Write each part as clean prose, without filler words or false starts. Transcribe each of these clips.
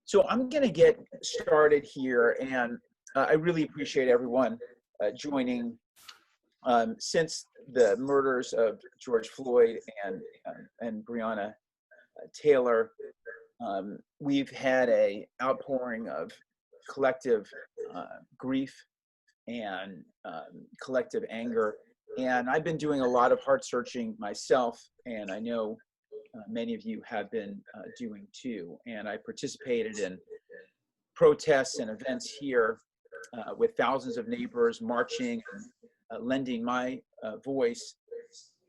So I'm going to get started here, and I really appreciate everyone joining. Since the murders of George Floyd and Breonna Taylor, we've had a outpouring of collective grief and collective anger. And I've been doing a lot of heart searching myself, and I know many of you have been doing too. And I participated in protests and events here with thousands of neighbors marching and lending my voice.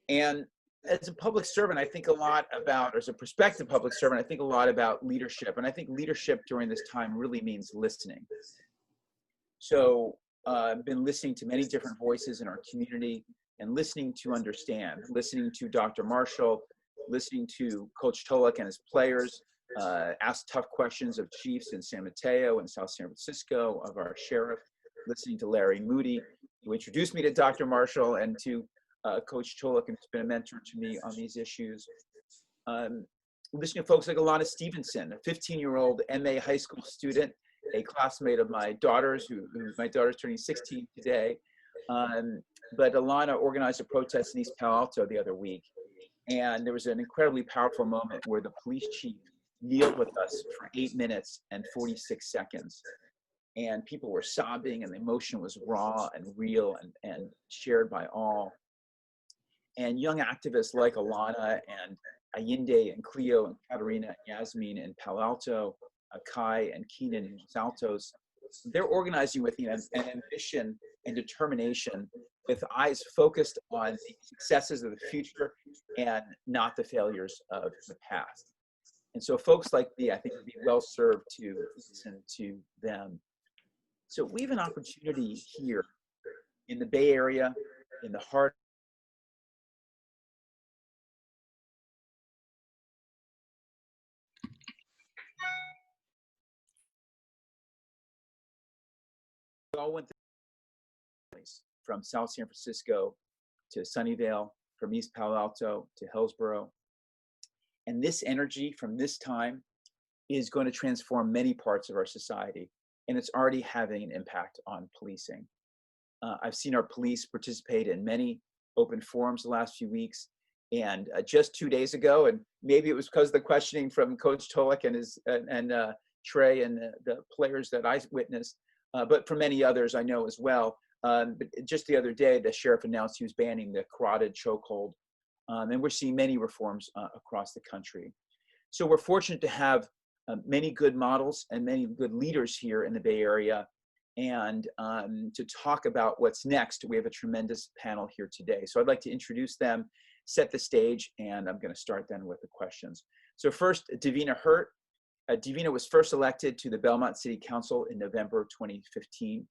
And as a public servant, I think a lot about, or as a prospective public servant, I think a lot about leadership. And I think leadership during this time really means listening. So I've been listening to many different voices in our community and listening to understand, listening to Dr. Marshall, listening to Coach Tolek and his players, ask tough questions of chiefs in San Mateo and South San Francisco, of our sheriff, listening to Larry Moody, who introduced me to Dr. Marshall, and to Coach Tolek, and has been a mentor to me on these issues. Listening to folks like Alana Stevenson, a 15-year-old MA high school student, a classmate of my daughter's, my daughter's turning 16 today. But Alana organized a protest in East Palo Alto the other week. And there was an incredibly powerful moment where the police chief kneeled with us for 8 minutes and 46 seconds. And people were sobbing, and the emotion was raw and real and shared by all. And young activists like Alana and Allende and Cleo and Katerina and Yasmin in Palo Alto, Kai and Keenan in Los Altos, they're organizing with an ambition and determination, with eyes focused on the successes of the future and not the failures of the past. And so folks like me, I think, would be well served to listen to them. So we have an opportunity here in the Bay Area, in the heart all went from South San Francisco to Sunnyvale, from East Palo Alto to Hillsborough. And this energy from this time is going to transform many parts of our society, and it's already having an impact on policing. I've seen our police participate in many open forums the last few weeks, and just 2 days ago, and maybe it was because of the questioning from Coach Tolek and Trey and the players that I witnessed, but for many others I know as well. But just the other day, the sheriff announced he was banning the carotid chokehold, and we're seeing many reforms across the country. So we're fortunate to have many good models and many good leaders here in the Bay Area. And to talk about what's next, we have a tremendous panel here today. So I'd like to introduce them, set the stage, and I'm going to start then with the questions. So first, Davina Hurt. Davina was first elected to the Belmont City Council in November 2015.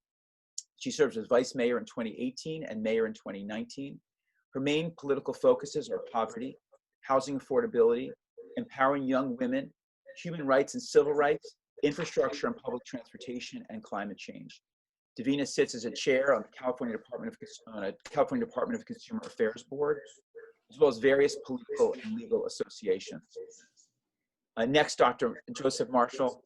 She served as vice mayor in 2018 and mayor in 2019. Her main political focuses are poverty, housing affordability, empowering young women, human rights and civil rights, infrastructure and public transportation, and climate change. Davina sits as a chair on the California Department of Consumer Affairs Board, as well as various political and legal associations. Next, Dr. Joseph Marshall.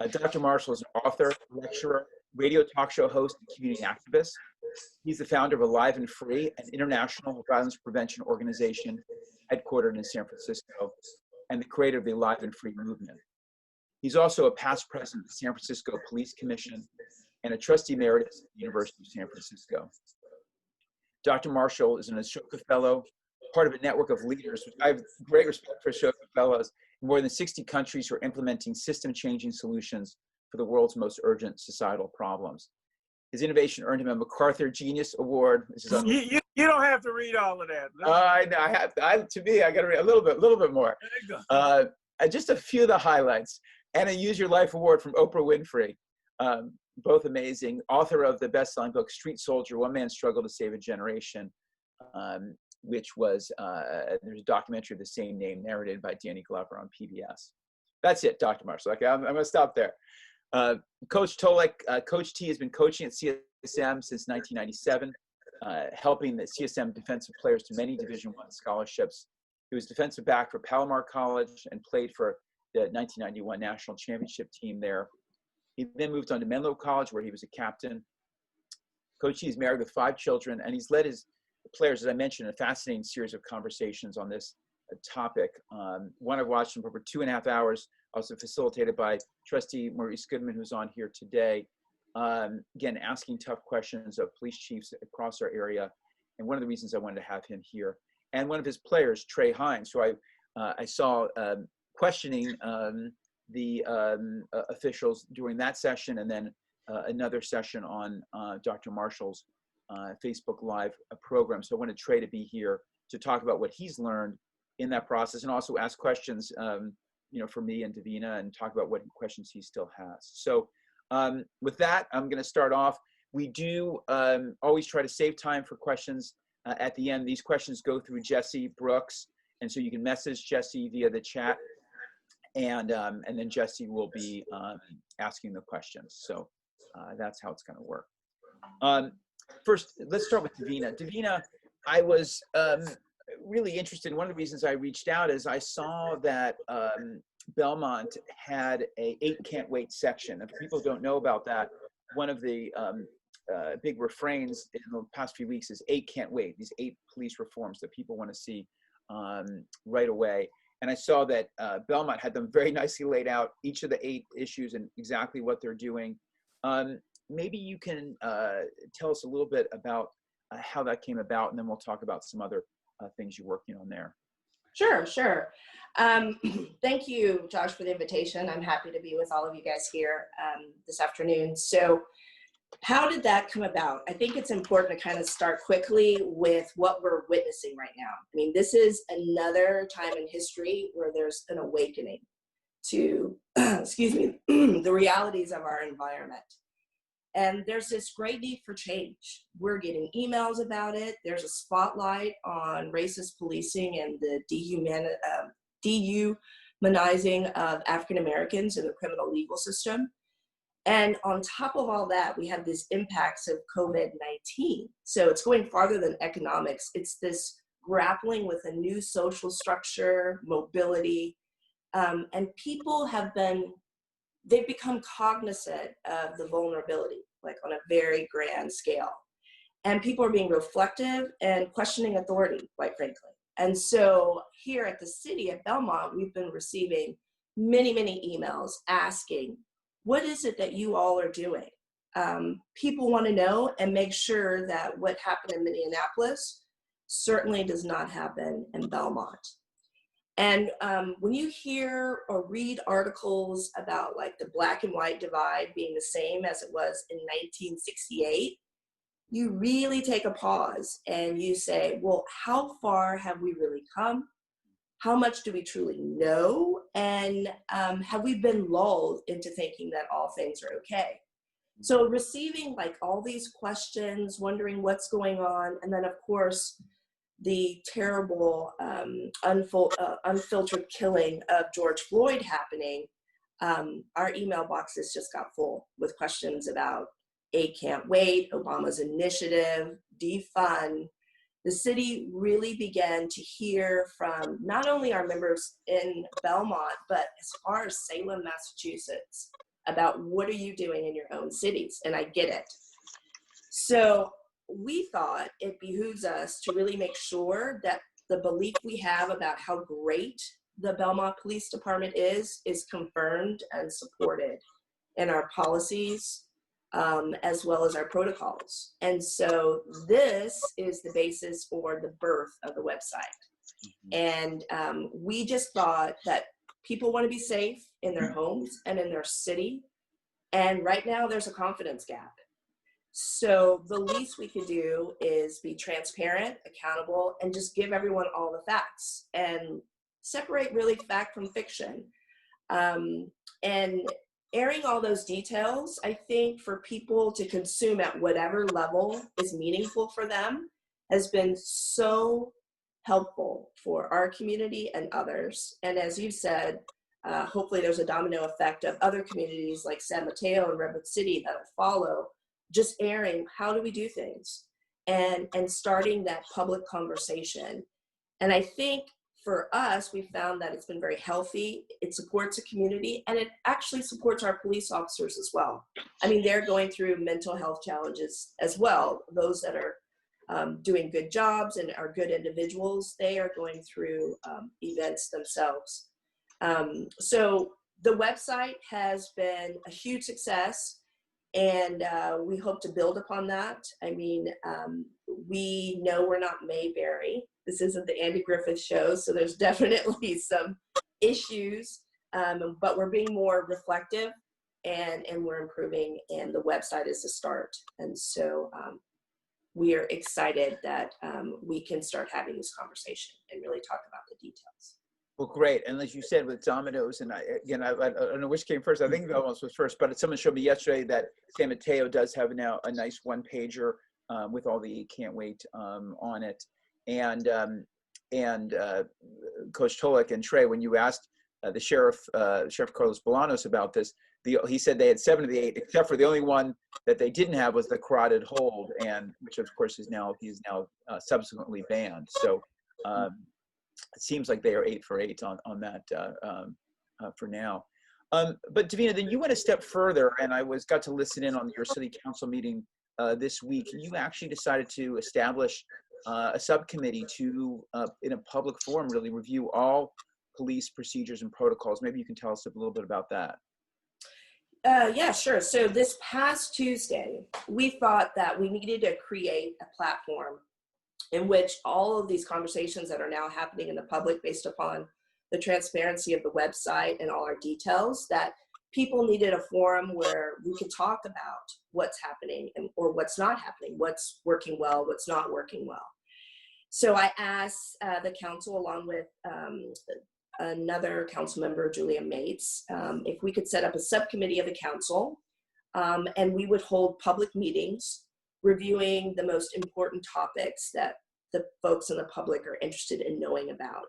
Dr. Marshall is an author, lecturer, radio talk show host, and community activist. He's the founder of Alive and Free, an international violence prevention organization headquartered in San Francisco, and the creator of the Alive and Free movement. He's also a past president of the San Francisco Police Commission and a trustee emeritus at the University of San Francisco. Dr. Marshall is an Ashoka Fellow, part of a network of leaders. I have great respect for Ashoka Fellows in more than 60 countries who are implementing system-changing solutions for the world's most urgent societal problems. His innovation earned him a MacArthur Genius Award. You don't have to read all of that. I have. To me, I got to read a little bit more. There you go. Just a few of the highlights. And a Use Your Life Award from Oprah Winfrey. Both amazing. Author of the best-selling book, Street Soldier, One Man's Struggle to Save a Generation, which was, there's a documentary of the same name narrated by Danny Glover on PBS. That's it, Dr. Marshall. Okay, I'm going to stop there. Coach Tolek, Coach T has been coaching at CSM since 1997, helping the CSM defensive players to many Division I scholarships. He was defensive back for Palomar College and played for the 1991 national championship team there. He then moved on to Menlo College, where he was a captain. Coach, he's married with 5 children, and he's led his players, as I mentioned, a fascinating series of conversations on this topic. One I've watched for over 2.5 hours, also facilitated by Trustee Maurice Goodman, who's on here today. Again, asking tough questions of police chiefs across our area. And one of the reasons I wanted to have him here. And one of his players, Trey Hines, who I saw questioning the officials during that session, and then another session on Dr. Marshall's Facebook Live program. So I wanted Trey to be here to talk about what he's learned in that process, and also ask questions, for me and Davina, and talk about what questions he still has. So with that, I'm going to start off. We do always try to save time for questions at the end. These questions go through Jesse Brooks, and so you can message Jesse via the chat, and then Jesse will be asking the questions. So that's how it's going to work. First, let's start with Davina. Davina, I was really interested. One of the reasons I reached out is I saw that Belmont had a 8 can't wait section. If people don't know about that, one of the big refrains in the past few weeks is 8 can't wait. These 8 police reforms that people want to see right away. And I saw that Belmont had them very nicely laid out, each of the 8 issues and exactly what they're doing. Maybe you can tell us a little bit about how that came about, and then we'll talk about some other things you're working on there. Sure. Thank you, Josh, for the invitation. I'm happy to be with all of you guys here this afternoon. So how did that come about? I think it's important to kind of start quickly with what we're witnessing right now. I mean, this is another time in history where there's an awakening to, the realities of our environment. And there's this great need for change. We're getting emails about it. There's a spotlight on racist policing and the dehumanizing of African Americans in the criminal legal system. And on top of all that, we have these impacts of COVID-19. So it's going farther than economics. It's this grappling with a new social structure, mobility, and people they've become cognizant of the vulnerability, like on a very grand scale. And people are being reflective and questioning authority, quite frankly. And so here at the city at Belmont, we've been receiving many emails asking, what is it that you all are doing? People want to know and make sure that what happened in Minneapolis certainly does not happen in Belmont. And when you hear or read articles about like the black and white divide being the same as it was in 1968, you really take a pause and you say, well, how far have we really come? How much do we truly know? And have we been lulled into thinking that all things are okay? So receiving like all these questions, wondering what's going on, and then of course, the terrible unfiltered killing of George Floyd happening, our email boxes just got full with questions about 8 can't wait, Obama's initiative, defund. The city really began to hear from not only our members in Belmont, but as far as Salem, Massachusetts, about what are you doing in your own cities? And I get it. So we thought it behooves us to really make sure that the belief we have about how great the Belmont Police Department is confirmed and supported in our policies, as well as our protocols. And so this is the basis for the birth of the website. And we just thought that people want to be safe in their homes and in their city. And right now there's a confidence gap. So the least we could do is be transparent, accountable, and just give everyone all the facts and separate really fact from fiction. And airing all those details, I think for people to consume at whatever level is meaningful for them has been so helpful for our community and others. And as you've said, hopefully there's a domino effect of other communities like San Mateo and Redwood City that'll follow, just airing how do we do things and starting that public conversation. And I think for us, we found that it's been very healthy. It supports the community, and it actually supports our police officers as well. I mean, they're going through mental health challenges as well. Those that are doing good jobs and are good individuals, they are going through events themselves. So the website has been a huge success, and we hope to build upon that. I mean, we know we're not Mayberry. This isn't the Andy Griffith Show, so there's definitely some issues, but we're being more reflective, and we're improving, and the website is the start. And so we are excited that we can start having this conversation and really talk about the details. Well, great. And as you said, with Domino's, and I don't know which came first. I think Domino's was first, but someone showed me yesterday that San Mateo does have now a nice one-pager with all the "Can't Wait" on it. And Coach Tolek and Trey, when you asked the Sheriff Carlos Bolanos about this, he said they had 7 of the 8, except for the only one that they didn't have was the carotid hold, and which of course he's now subsequently banned. So it seems like they are 8 for 8 on that for now. But Davina, then you went a step further, and I got to listen in on your city council meeting this week. You actually decided to establish a subcommittee to, in a public forum, really review all police procedures and protocols. Maybe you can tell us a little bit about that. Yeah, sure. So this past Tuesday, we thought that we needed to create a platform in which all of these conversations that are now happening in the public, based upon the transparency of the website and all our details, that people needed a forum where we could talk about what's happening or what's not happening, what's working well, what's not working well. So I asked the council, along with another council member, Julia Mates, if we could set up a subcommittee of the council, and we would hold public meetings reviewing the most important topics that the folks in the public are interested in knowing about.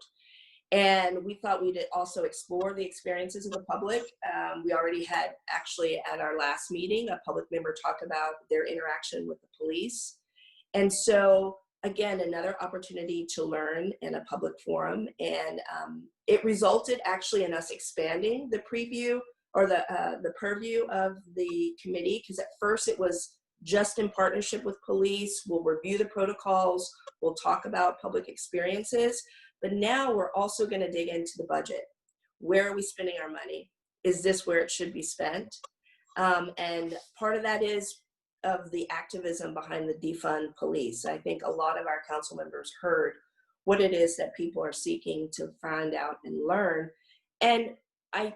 And we thought we'd also explore the experiences of the public. We already had, actually, at our last meeting, a public member talk about their interaction with the police. And so, again, another opportunity to learn in a public forum. And it resulted actually in us expanding the preview or the purview of the committee, because at first it was just in partnership with police. We'll review the protocols, we'll talk about public experiences, but now we're also going to dig into the budget. Where are we spending our money? Is this where it should be spent? And part of that is of the activism behind the defund police. I think a lot of our council members heard what it is that people are seeking to find out and learn. And I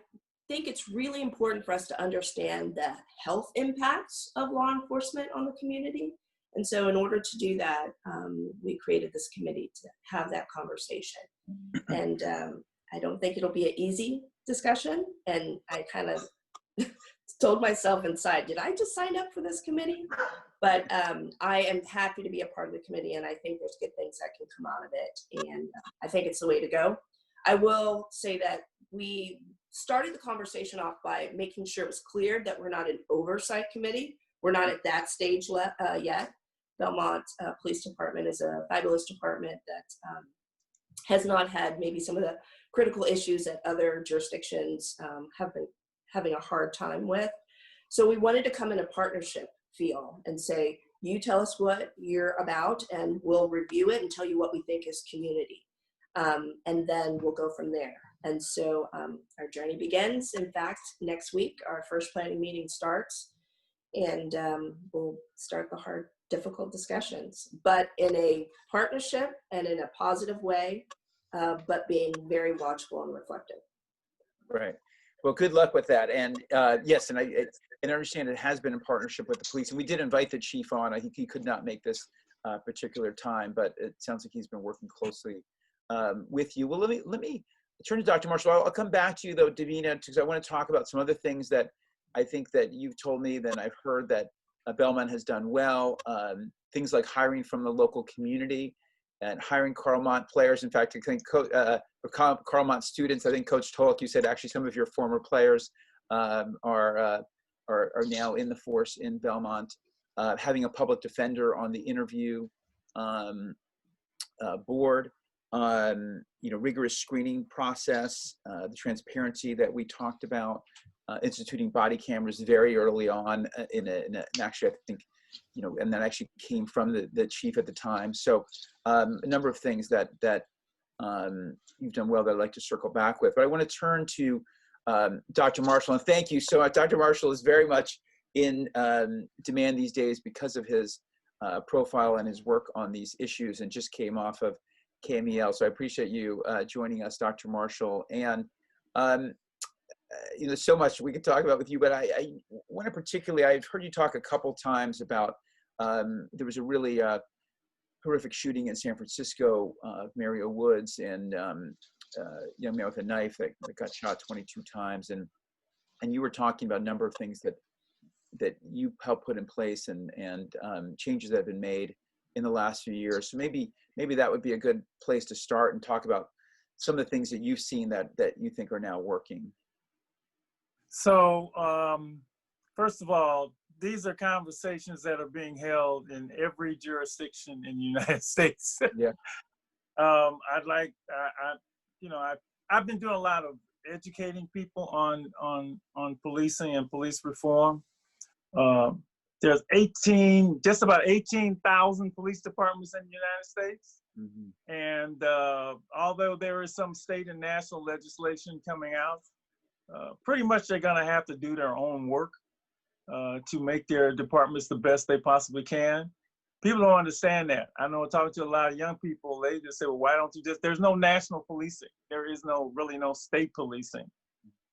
think it's really important for us to understand the health impacts of law enforcement on the community. And so in order to do that, we created this committee to have that conversation. And I don't think it'll be an easy discussion. And I kind of told myself inside, did I just sign up for this committee? But I am happy to be a part of the committee, and I think there's good things that can come out of it. And I think it's the way to go. I will say that we started the conversation off by making sure it was clear that we're not an oversight committee. We're not at that stage yet. Belmont Police Department is a fabulous department that has not had maybe some of the critical issues that other jurisdictions have been having a hard time with. So we wanted to come in a partnership feel and say, you tell us what you're about and we'll review it and tell you what we think is community. And then we'll go from there. And so our journey begins. In fact, next week, our first planning meeting starts, and we'll start the hard, difficult discussions, but in a partnership and in a positive way, but being very watchful and reflective. Right. Well, good luck with that. And yes, and I understand it has been in partnership with the police. And we did invite the chief on. I think he could not make this particular time, but it sounds like he's been working closely with you. Well, let me turn to Dr. Marshall. I'll come back to you though, Davina, because I want to talk about some other things that I think that you've told me, that I've heard that Belmont has done well. Things like hiring from the local community and hiring Carlmont players. In fact, I think Carlmont students, I think Coach Tolek, you said actually some of your former players are now in the force in Belmont. Having a public defender on the interview board. rigorous screening process, the transparency that we talked about, instituting body cameras very early on and actually I think, and that actually came from the chief at the time. So a number of things that you've done well that I'd like to circle back with. But I want to turn to Dr. Marshall, and thank you so much. Dr. Marshall is very much in demand these days because of his profile and his work on these issues, and just came off of KMEL. So I appreciate you joining us, Dr. Marshall. And so much we could talk about with you, but I want to particularly, I've heard you talk a couple times about there was a really horrific shooting in San Francisco of Mario Woods, and young man with a knife that got shot 22 times, and you were talking about a number of things that you helped put in place and changes that have been made in the last few years. So maybe that would be a good place to start and talk about some of the things that you've seen that you think are now working. So, first of all, these are conversations that are being held in every jurisdiction in the United States. Yeah. I've been doing a lot of educating people on policing and police reform. There's just about 18,000 police departments in the United States. Mm-hmm. And although there is some state and national legislation coming out, pretty much they're gonna have to do their own work to make their departments the best they possibly can. People don't understand that. I know talking to a lot of young people, they just say, well, why don't you there's no national policing. There is really no state policing.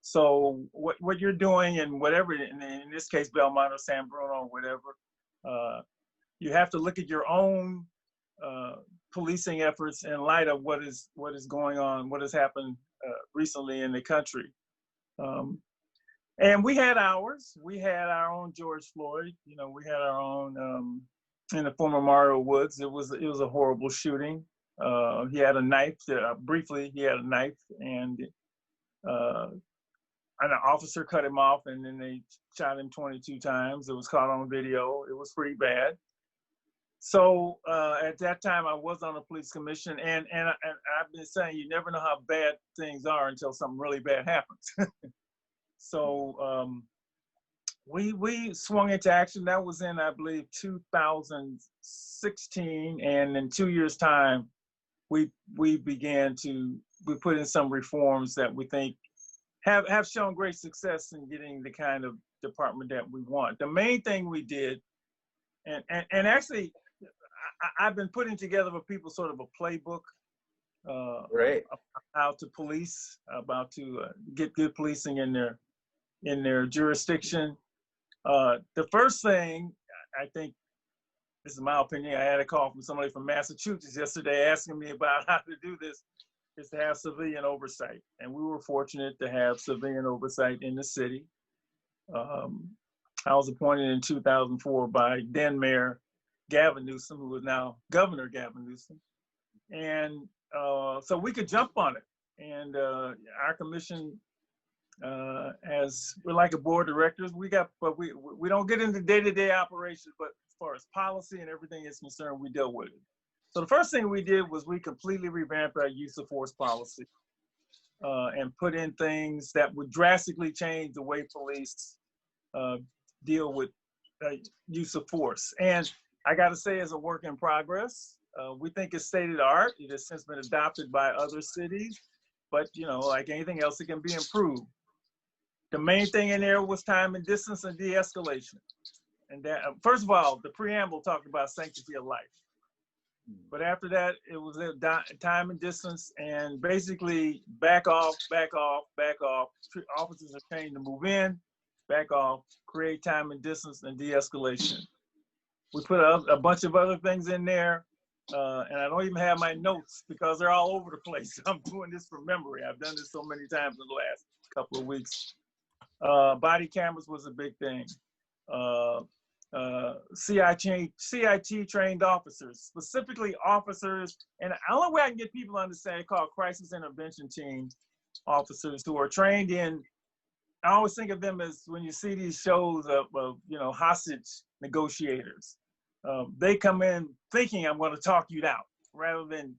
So what you're doing, and whatever, in this case, Belmont or San Bruno or whatever, you have to look at your own policing efforts in light of what is going on, what has happened recently in the country. And we had ours. We had our own George Floyd. We had our own in the former Mario Woods. It was a horrible shooting. He had a knife. Briefly, he had a knife, and an officer cut him off, and then they shot him 22 times. It was caught on video. It was pretty bad. So at that time, I was on the police commission, and I've been saying you never know how bad things are until something really bad happens. So we swung into action. That was in, I believe, 2016, and in 2 years' time, we put in some reforms that we think have shown great success in getting the kind of department that we want. The main thing we did, and actually, I've been putting together for people sort of a playbook right, how to police, about to get good policing in their jurisdiction. The first thing, I think, this is my opinion, I had a call from somebody from Massachusetts yesterday asking me about how to do this, is to have civilian oversight. And we were fortunate to have civilian oversight in the city. I was appointed in 2004 by then Mayor Gavin Newsom, who is now Governor Gavin Newsom. And so we could jump on it. And our commission we're like a board of directors. We don't get into day-to-day operations, but as far as policy and everything is concerned, we deal with it. So the first thing we did was we completely revamped our use of force policy and put in things that would drastically change the way police deal with use of force. And I got to say, as a work in progress, we think it's state of the art. It has since been adopted by other cities, but like anything else, it can be improved. The main thing in there was time and distance and de-escalation. And that, first of all, the preamble talked about sanctity of life. But after that, it was time and distance, and basically back off, back off, back off. Officers are trained to move in, back off, create time and distance, and de-escalation. We put a bunch of other things in there, and I don't even have my notes because they're all over the place. I'm doing this from memory. I've done this so many times in the last couple of weeks. Body cameras was a big thing. CIT trained officers, specifically officers, and the only way I can get people to understand it, called crisis intervention team officers, who are trained in, I always think of them as, when you see these shows of hostage negotiators, they come in thinking I'm going to talk you out, rather than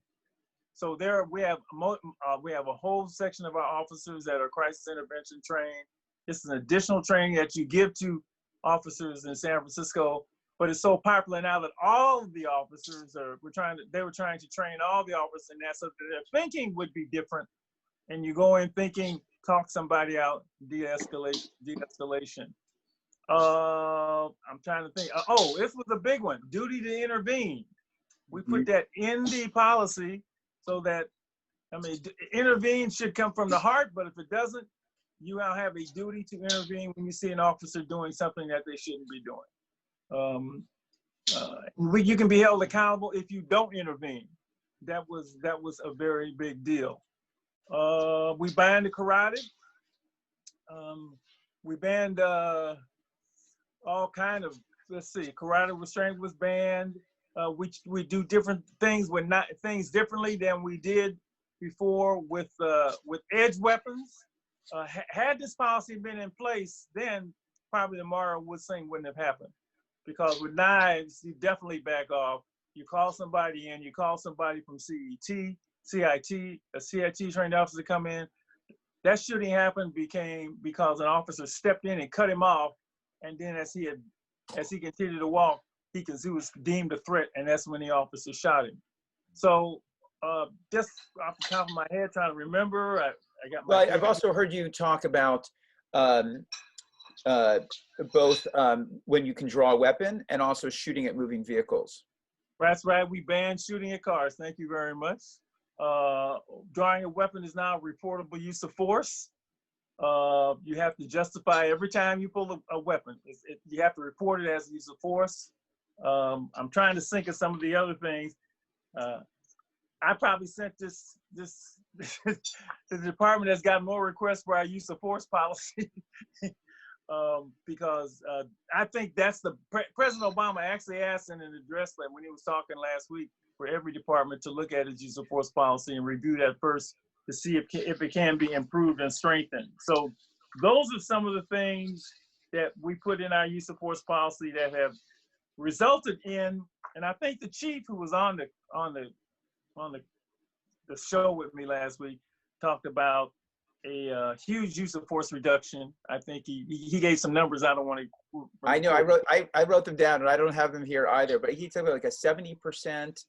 So there we have a whole section of our officers that are crisis intervention trained. It's an additional training that you give to officers in San Francisco, but it's so popular now that all of the officers they were trying to train all the officers in that, so that their thinking would be different. And you go in thinking, talk somebody out, de-escalation. I'm trying to think. Oh, this was a big one, duty to intervene. We put that in the policy so that, I mean, intervene should come from the heart, but if it doesn't, you now have a duty to intervene when you see an officer doing something that they shouldn't be doing. You can be held accountable if you don't intervene. That was a very big deal. We banned the karate. We banned all kind of, let's see, karate restraint was banned. We do different things things differently than we did before with edge weapons. Had this policy been in place, then probably the Mara Woods thing wouldn't have happened. Because with knives, you definitely back off. You call somebody in, you call somebody from CIT, a CIT trained officer to come in. That shooting happened because an officer stepped in and cut him off. And then as he continued to walk, he was deemed a threat, and that's when the officer shot him. So just off the top of my head, trying to remember, I got my. Well, I've also heard you talk about both when you can draw a weapon and also shooting at moving vehicles. That's right. We banned shooting at cars. Thank you very much. Drawing a weapon is now a reportable use of force. You have to justify every time you pull a weapon. You have to report it as a use of force. I'm trying to think of some of the other things. I probably sent this the department that's got more requests for our use of force policy. Because I think that's President Obama actually asked in an address when he was talking last week for every department to look at its use of force policy and review that first to see if it can be improved and strengthened. So those are some of the things that we put in our use of force policy that have resulted in, and I think the chief who was on the show with me last week talked about a huge use of force reduction. I think he gave some numbers. I don't want to. I know. I wrote them down, and I don't have them here either. But he talked about like a 70%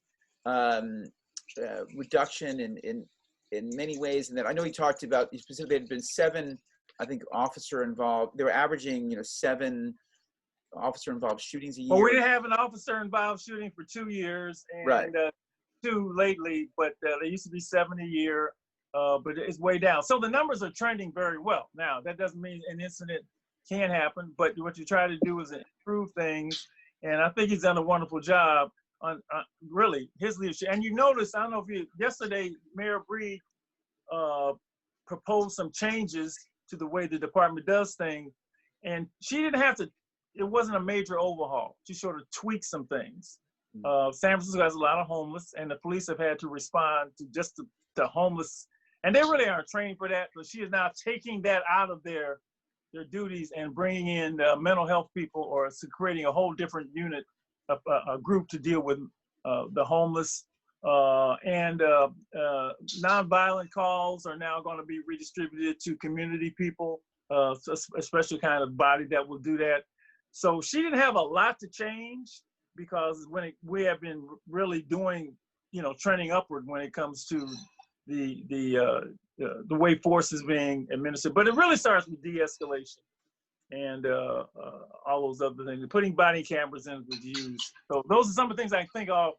reduction in many ways. And then I know he talked about specifically there had been 7, I think, officer involved. They were averaging 7 officer involved shootings a year. Well, we didn't have an officer involved shooting for 2 years, and right. 2 lately, but there used to be 7 a year. But it's way down. So the numbers are trending very well. Now, that doesn't mean an incident can happen, but what you try to do is improve things. And I think he's done a wonderful job on really his leadership. And you notice, I don't know if yesterday, Mayor Breed proposed some changes to the way the department does things. And she didn't have to, it wasn't a major overhaul. She sort of tweaked some things. San Francisco has a lot of homeless, and the police have had to respond to homeless. And they really aren't trained for that, but she is now taking that out of their duties and bringing in mental health people, or creating a whole different unit, a group to deal with the homeless. And nonviolent calls are now going to be redistributed to community people, a special kind of body that will do that. So she didn't have a lot to change, because we have been really doing, trending upward when it comes to the way force is being administered. But it really starts with de-escalation and all those other things. Putting body cameras in was used. So those are some of the things I can think of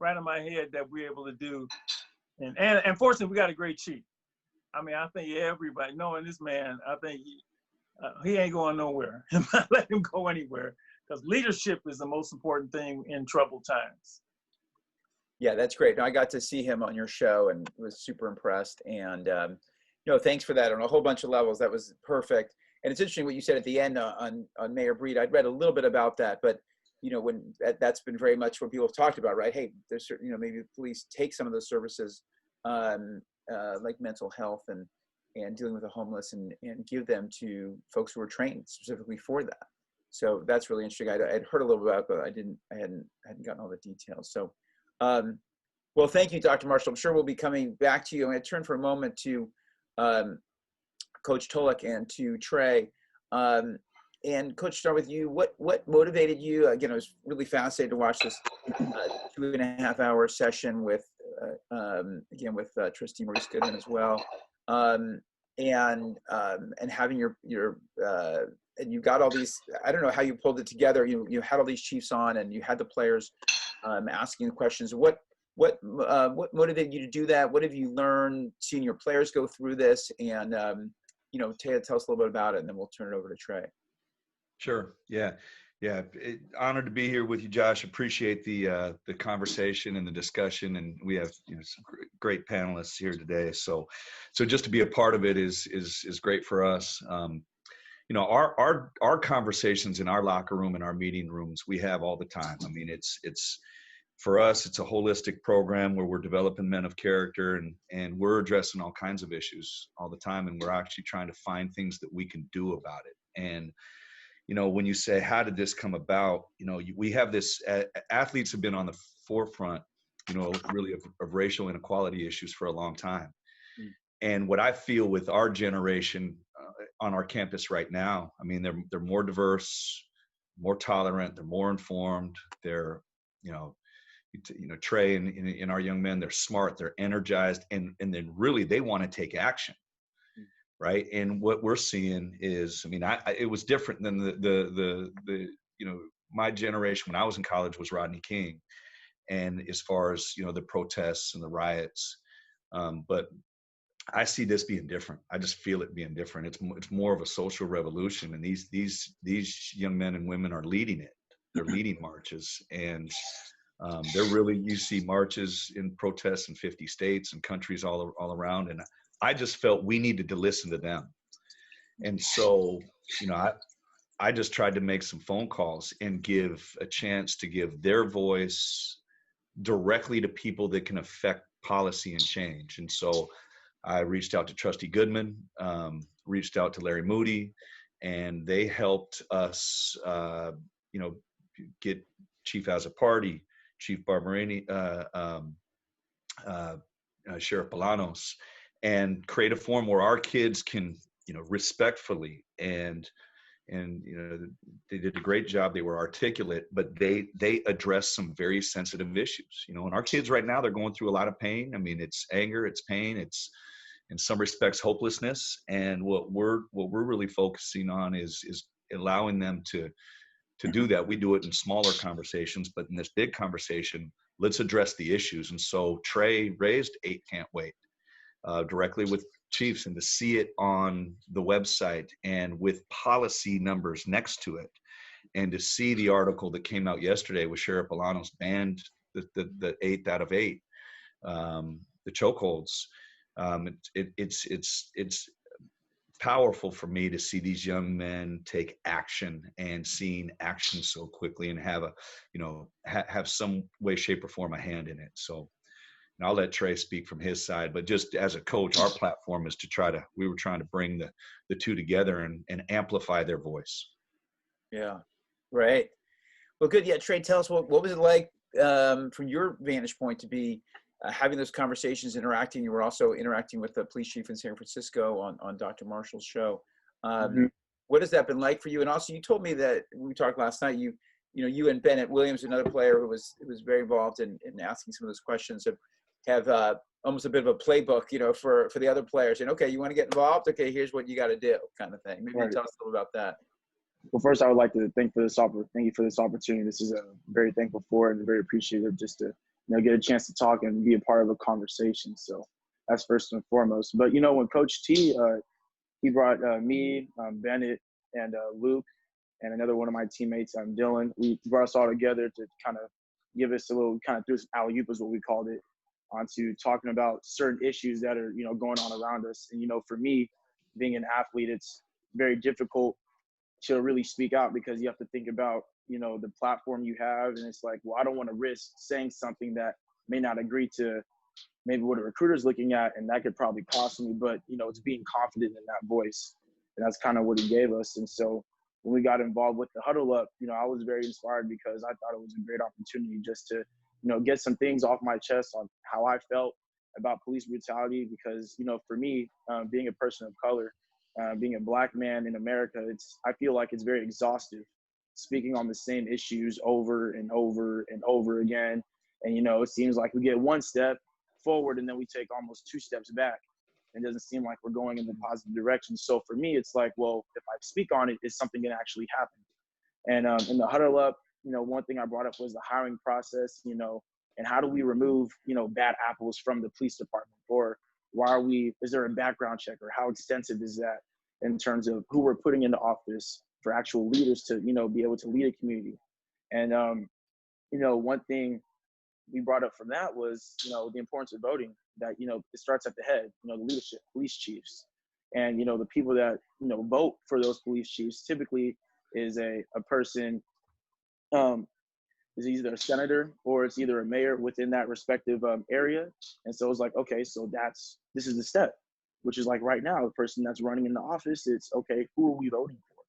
right in my head that we're able to do. And fortunately, we got a great chief. I mean, I think everybody, knowing this man, I think he ain't going nowhere. Let him go anywhere, because leadership is the most important thing in troubled times. Yeah, that's great. I got to see him on your show and was super impressed. And, thanks for that on a whole bunch of levels. That was perfect. And it's interesting what you said at the end on Mayor Breed. I'd read a little bit about that, but, when that's been very much what people have talked about, right? Hey, there's certain, maybe the police take some of those services like mental health and dealing with the homeless and give them to folks who are trained specifically for that. So that's really interesting. I'd heard a little bit about it, but I hadn't gotten all the details. So, Well, thank you, Dr. Marshall. I'm sure we'll be coming back to you. I'm going to turn for a moment to Coach Tolek and to Trey. And Coach, start with you. What motivated you? Again, I was really fascinated to watch this 2.5-hour session with, again, with Trustee Maurice Goodman as well. And having your and you got all these, I don't know how you pulled it together. You had all these chiefs on, and you had the players asking the questions. What motivated you to do that? What have you learned seeing your players go through this? And Taya, tell us a little bit about it, and then we'll turn it over to Trey. Sure. Yeah. Honored to be here with you, Josh. Appreciate the conversation and the discussion, and we have some great panelists here today. So just to be a part of it is great for us. Our conversations in our locker room and our meeting rooms we have all the time. I mean, it's for us, it's a holistic program where we're developing men of character, and we're addressing all kinds of issues all the time, and we're actually trying to find things that we can do about it. And when you say, how did this come about? We have this, athletes have been on the forefront, really of racial inequality issues for a long time. Mm. And what I feel with our generation on our campus right now, I mean, they're more diverse, more tolerant, they're more informed, they're, Trey and our young men, they're smart, they're energized, and then really they want to take action. Right. And what we're seeing is, I mean, it was different than my generation when I was in college was Rodney King. And as far as, the protests and the riots, but I see this being different. I just feel it being different. It's more of a social revolution. And these young men and women are leading it. They're leading marches, and they're really, you see marches in protests in 50 states and countries all around. And I just felt we needed to listen to them. And so, I just tried to make some phone calls and give a chance to give their voice directly to people that can affect policy and change. And so I reached out to Trustee Goodman, reached out to Larry Moody, and they helped us, get Chief Azzopardi, Chief Barberini, Sheriff Bolanos, and create a forum where our kids can, respectfully and they did a great job. They were articulate, but they addressed some very sensitive issues, and our kids right now, they're going through a lot of pain. I mean, it's anger, it's pain, it's in some respects hopelessness. And what we're really focusing on is allowing them to do that. We do it in smaller conversations, but in this big conversation, let's address the issues. And so Trey raised 8 Can't Wait. Directly with chiefs, and to see it on the website and with policy numbers next to it, and to see the article that came out yesterday with Sheriff Bolanos banned the 8th out of 8, the chokeholds. It's powerful for me to see these young men take action, and seeing action so quickly, and have have some way, shape, or form a hand in it. So. And I'll let Trey speak from his side, but just as a coach, our platform is we were trying to bring the two together and amplify their voice. Yeah, right. Well, good. Yeah, Trey, tell us what was it like from your vantage point to be having those conversations, interacting. You were also interacting with the police chief in San Francisco on Dr. Marshall's show. What has that been like for you? And also, you told me that we talked last night. You and Bennett Williams, another player who was very involved in asking some of those questions, have almost a bit of a playbook, for the other players. And okay, you want to get involved? Okay, here's what you got to do, kind of thing. Maybe you tell us a little about that. Well, first, I would like to thank you for this opportunity. This is very thankful for, and very appreciative just to get a chance to talk and be a part of a conversation. So that's first and foremost. But when Coach T, he brought me, Bennett, and Luke, and another one of my teammates, Dylan. We brought us all together to kind of give us a little, kind of threw some alley-oop is what we called it, onto talking about certain issues that are, going on around us. And, for me, being an athlete, it's very difficult to really speak out, because you have to think about, the platform you have. And it's like, well, I don't want to risk saying something that may not agree to maybe what a recruiter's looking at, and that could probably cost me. But, it's being confident in that voice. And that's kind of what he gave us. And so when we got involved with the Huddle Up, I was very inspired, because I thought it was a great opportunity just to get some things off my chest on how I felt about police brutality, because, for me, being a person of color, being a Black man in America, I feel like it's very exhaustive speaking on the same issues over and over and over again. And, it seems like we get one step forward and then we take almost 2 steps back. It doesn't seem like we're going in the positive direction. So for me, it's like, well, if I speak on it, is something going to actually happen? And in the huddle up, one thing I brought up was the hiring process, and how do we remove, bad apples from the police department? Or is there a background check, or how extensive is that in terms of who we're putting into office for actual leaders to, be able to lead a community? And, one thing we brought up from that was, the importance of voting, that, it starts at the head, the leadership, police chiefs. And, the people that, vote for those police chiefs typically is a person, is either a senator or it's either a mayor within that respective area. And so it's like, okay, so this is the step, which is like right now, the person that's running in the office, it's okay, who are we voting for?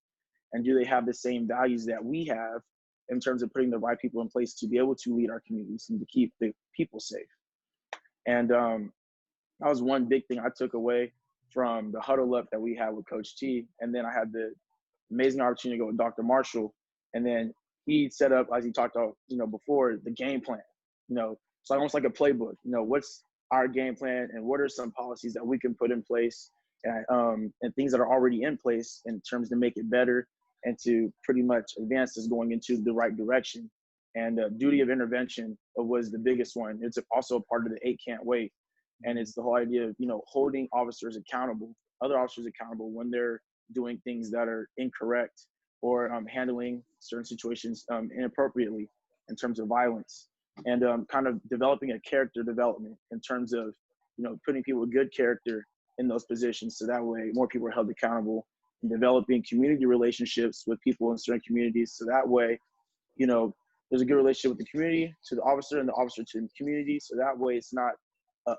And do they have the same values that we have in terms of putting the right people in place to be able to lead our communities and to keep the people safe? And that was one big thing I took away from the huddle up that we had with Coach T. And then I had the amazing opportunity to go with Dr. Marshall. And then he set up, as he talked about, before, the game plan. It's almost like a playbook. What's our game plan, and what are some policies that we can put in place, and things that are already in place in terms to make it better and to pretty much advance us going into the right direction. And duty of intervention was the biggest one. It's also a part of the 8 can't wait. And it's the whole idea of, holding officers accountable, other officers accountable when they're doing things that are incorrect, or handling certain situations inappropriately in terms of violence, and kind of developing a character development in terms of, putting people with good character in those positions, so that way more people are held accountable, and developing community relationships with people in certain communities, so that way, there's a good relationship with the community to the officer, and the officer to the community, so that way it's not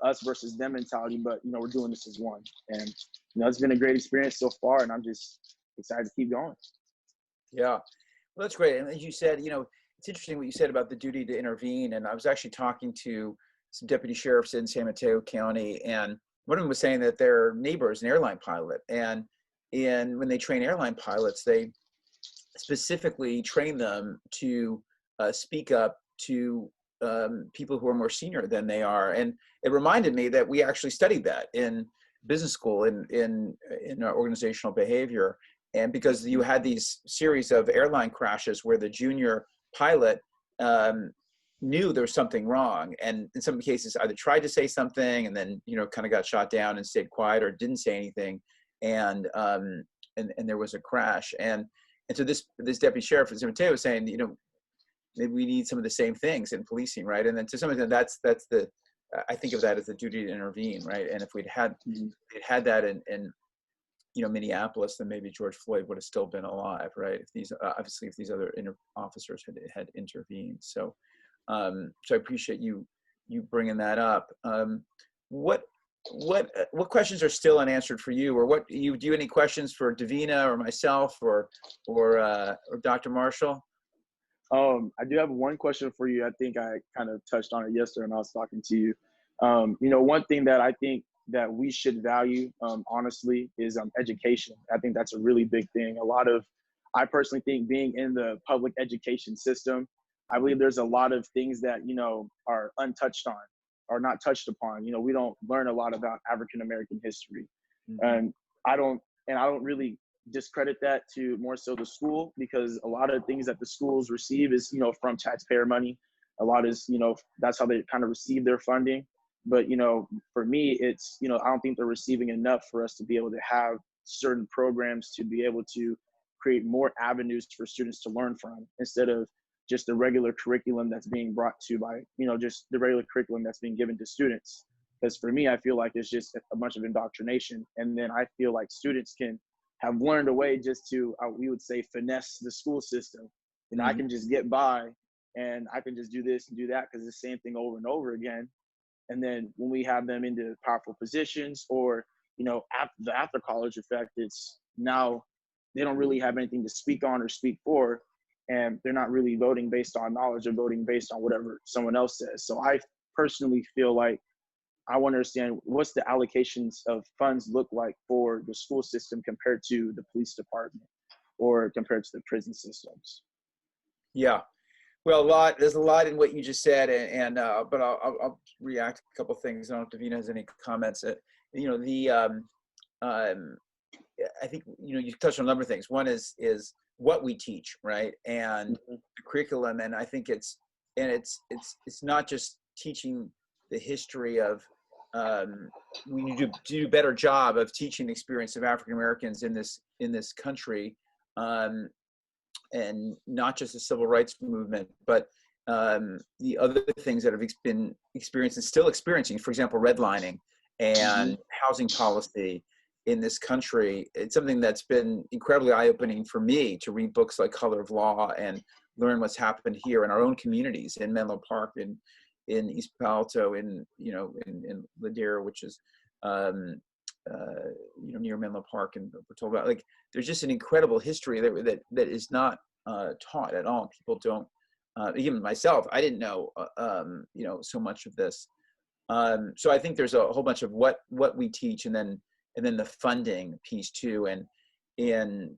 us versus them mentality, but, we're doing this as one. And, it's been a great experience so far, and I'm just excited to keep going. Yeah, well, that's great. And as you said, it's interesting what you said about the duty to intervene. And I was actually talking to some deputy sheriffs in San Mateo County, and one of them was saying that their neighbor is an airline pilot. And when they train airline pilots, they specifically train them to speak up to people who are more senior than they are. And it reminded me that we actually studied that in business school in organizational behavior. And because you had these series of airline crashes where the junior pilot knew there was something wrong, and in some cases either tried to say something and then kind of got shot down and stayed quiet, or didn't say anything, and there was a crash. And so this deputy sheriff in San Mateo was saying, maybe we need some of the same things in policing, right? And then to some extent, that's the I think of that as the duty to intervene, right? And if we'd had that in Minneapolis, then maybe George Floyd would have still been alive, right? If these other officers had intervened. So I appreciate you bringing that up. What questions are still unanswered for you, or do you have any questions for Davina or myself or Dr. Marshall? I do have one question for you. I think I kind of touched on it yesterday when I was talking to you. One thing that I think that we should value, honestly, is education. I think that's a really big thing. I personally think, being in the public education system, I believe there's a lot of things that, are untouched on, or not touched upon. We don't learn a lot about African-American history. Mm-hmm. And I don't really discredit that to more so the school, because a lot of things that the schools receive is, from taxpayer money. A lot is, that's how they kind of receive their funding. But, for me, it's, I don't think they're receiving enough for us to be able to have certain programs to be able to create more avenues for students to learn from, instead of just the regular curriculum that's being brought to by, just the regular curriculum that's being given to students. Because for me, I feel like it's just a bunch of indoctrination. And then I feel like students can have learned a way just to, we would say, finesse the school system. I can just get by, and I can just do this and do that, because it's the same thing over and over again. And then when we have them into powerful positions, or, after college effect, it's now they don't really have anything to speak on or speak for. and they're not really voting based on knowledge, they're voting based on whatever someone else says. So I personally feel like I want to understand what's the allocations of funds look like for the school system compared to the police department or compared to the prison systems. Yeah. Well, there's a lot in what you just said, but I'll react to a couple of things. I don't know if Davina has any comments. I think, you touched on a number of things. One is what we teach, right? And the curriculum. And I think it's not just teaching the history of, we need to do a better job of teaching the experience of African Americans in this country, and not just the civil rights movement, but the other things that have been experienced and still experiencing, for example, redlining and housing policy in this country. It's something that's been incredibly eye-opening for me to read books like Color of Law and learn what's happened here in our own communities, in Menlo Park, in East Palo Alto, in Ladera, which is near Menlo Park, and we're told about, like, there's just an incredible history that is not taught at all. People don't, even myself, I didn't know so much of this. So I think there's a whole bunch of what we teach, and then the funding piece too. And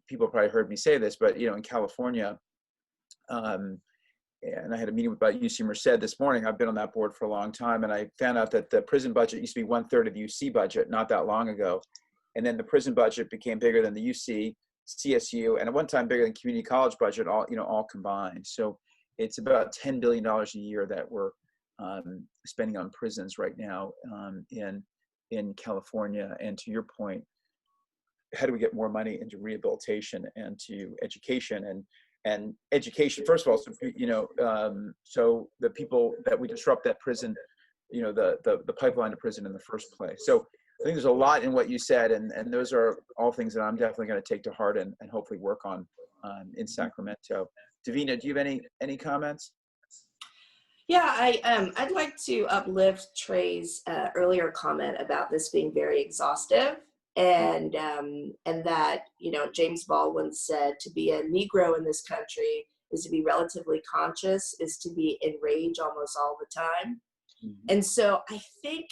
people probably heard me say this, but in California, and I had a meeting about UC Merced this morning. I've been on that board for a long time, and I found out that the prison budget used to be 1/3 of the UC budget not that long ago. And then the prison budget became bigger than the UC, CSU, and at one time bigger than community college budget, all combined. So it's about $10 billion a year that we're spending on prisons right now in California. And to your point, how do we get more money into rehabilitation and to education and education, first of all, so the people that we disrupt that prison, the pipeline to prison in the first place. So I think there's a lot in what you said, and those are all things that I'm definitely going to take to heart and hopefully work on in Sacramento. Davina, do you have any comments? Yeah, I'd like to uplift Trey's earlier comment about this being very exhaustive, and that James Baldwin said to be a Negro in this country is to be relatively conscious, is to be enraged almost all the time. And so I think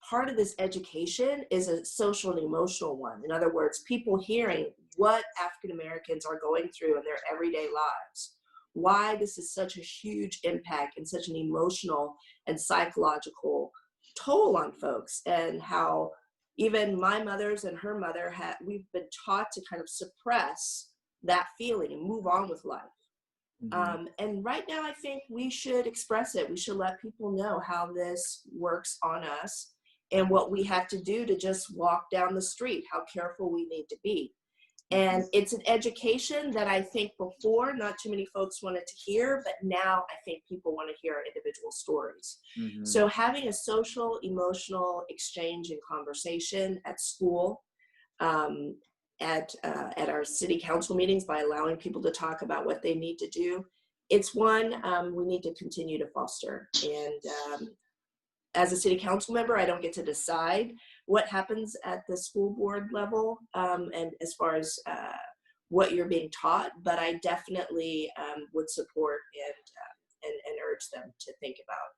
part of this education is a social and emotional one. In other words, people hearing what African Americans are going through in their everyday lives, why this is such a huge impact and such an emotional and psychological toll on folks, and how even my mother's and her mother we've been taught to kind of suppress that feeling and move on with life. And right now, I think we should express it. We should let people know how this works on us and what we have to do to just walk down the street, how careful we need to be. And it's an education that I think before not too many folks wanted to hear, but now I think people want to hear individual stories. So having a social, emotional exchange and conversation at school, at our city council meetings, by allowing people to talk about what they need to do, it's one we need to continue to foster. And as a city council member, I don't get to decide what happens at the school board level, and as far as what you're being taught, but I definitely would support and urge them to think about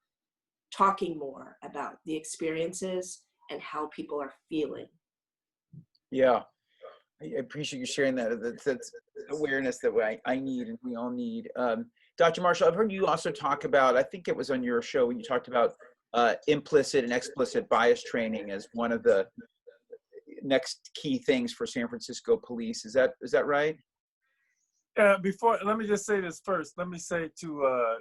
talking more about the experiences and how people are feeling. Yeah, I appreciate you sharing that. That's awareness that I need and we all need. Dr. Marshall, I've heard you also talk about, I think it was on your show when you talked about implicit and explicit bias training as one of the next key things for San Francisco police. Is that right? Before, let me just say this first. Let me say to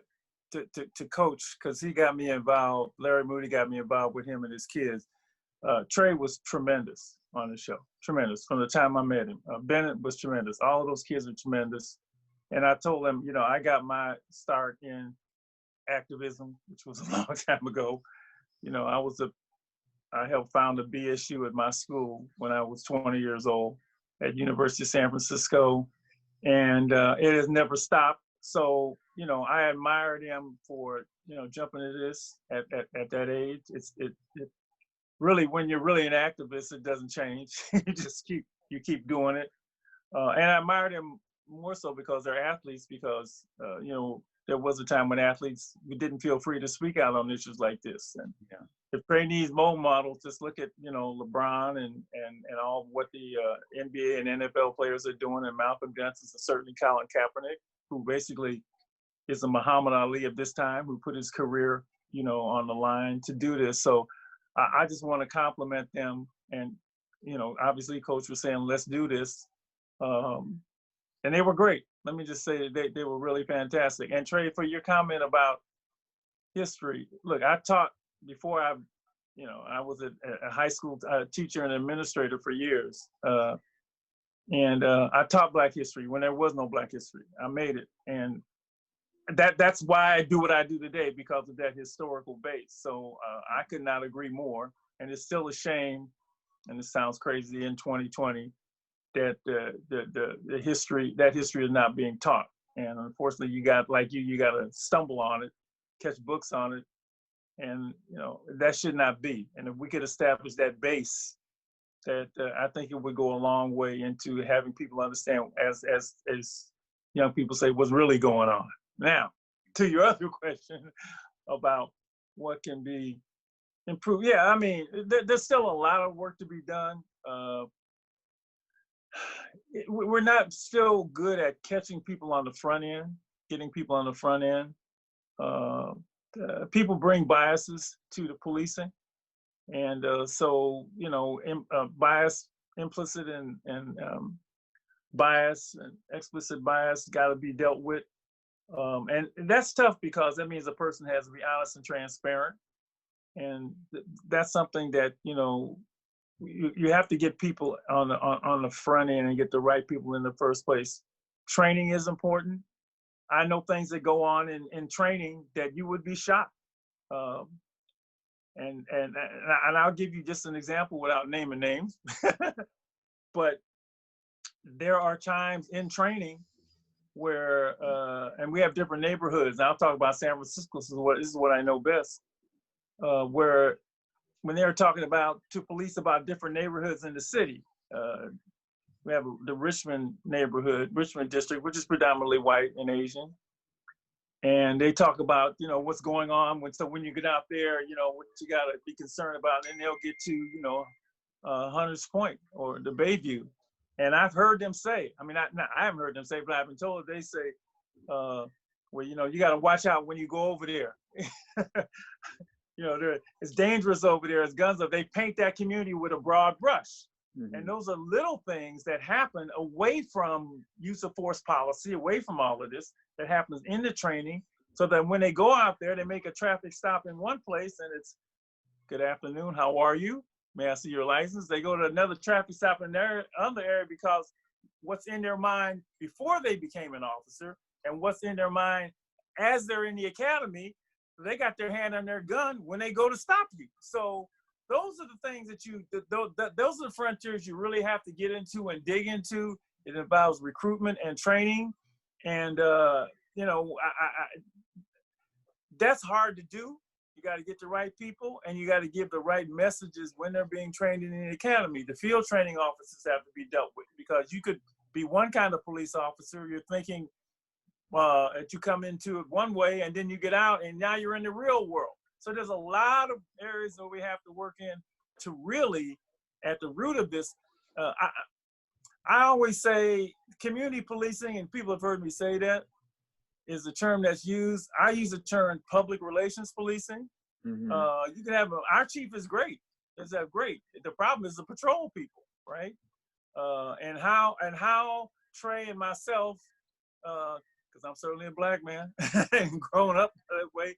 Coach, because he got me involved. Larry Moody got me involved with him and his kids. Trey was tremendous on the show, tremendous from the time I met him. Bennett was tremendous. All of those kids are tremendous. And I told them, I got my start in activism, which was a long time ago. I helped found a BSU at my school when I was 20 years old at University of San Francisco, and it has never stopped. So, I admired him for, jumping into this at that age. It really, when you're really an activist, it doesn't change. You just keep doing it. And I admired him more so because they're athletes, because, you know, there was a time when athletes, we didn't feel free to speak out on issues like this. And Yeah. if Trey needs role models, just look at, you know, LeBron and all what the NBA and NFL players are doing, and Malcolm Johnson, and certainly Colin Kaepernick, who basically is a Muhammad Ali of this time, who put his career, you know, on the line to do this. So I just want to compliment them. And, you know, obviously Coach was saying, let's do this. And they were great. Let me just say they were really fantastic. And Trey, for your comment about history, look, I taught before I was a high school teacher and administrator for years. And I taught Black history when there was no Black history. I made it. And that's why I do what I do today, because of that historical base. So I could not agree more. And it's still a shame, and it sounds crazy in 2020, that the history is not being taught. And unfortunately, you got to stumble on it, catch books on it, and you know that should not be. And if we could establish that base, that I think it would go a long way into having people understand, as young people say, what's really going on. Now, to your other question about what can be improved, yeah, I mean, there's still a lot of work to be done. We're not still good at catching people on the front end, getting people on the front end. People bring biases to the policing. And so, you know, bias, implicit and bias and explicit bias got to be dealt with. And that's tough, because that means a person has to be honest and transparent. And that's something that, you know, you have to get people on the front end and get the right people in the first place. Training is important. I know things that go on in training that you would be shocked. And I'll give you just an example without naming names. But there are times in training where, and we have different neighborhoods. And I'll talk about San Francisco. This is what I know best. Where when they're talking to police about different neighborhoods in the city, we have the Richmond district, which is predominantly white and Asian. And they talk about, you know, what's going on when you get out there, you know, what you got to be concerned about. And they'll get to, you know, Hunters Point or the Bayview. And I've heard them say, I mean, I haven't heard them say, but I've been told they say, well, you know, you got to watch out when you go over there. You know, it's dangerous over there. It's guns up. They paint that community with a broad brush. Mm-hmm. And those are little things that happen away from use of force policy, away from all of this, that happens in the training, so that when they go out there, they make a traffic stop in one place and it's, good afternoon, how are you? May I see your license? They go to another traffic stop in their other area, because what's in their mind before they became an officer and what's in their mind as they're in the academy, they got their hand on their gun when they go to stop you. So those are the things that those are the frontiers you really have to get into and dig into. It involves recruitment and training. And, you know, that's hard to do. You got to get the right people, and you got to give the right messages when they're being trained in the academy. The field training officers have to be dealt with, because you could be one kind of police officer. You're thinking that you come into it one way, and then you get out and now you're in the real world. So there's a lot of areas that we have to work in to really, at the root of this, I always say community policing, and people have heard me say that, is a term that's used. I use the term public relations policing. Mm-hmm. You can have, our chief is great. Is that great? The problem is the patrol people, right? And how Trey and myself, because I'm certainly a Black man and growing up that way,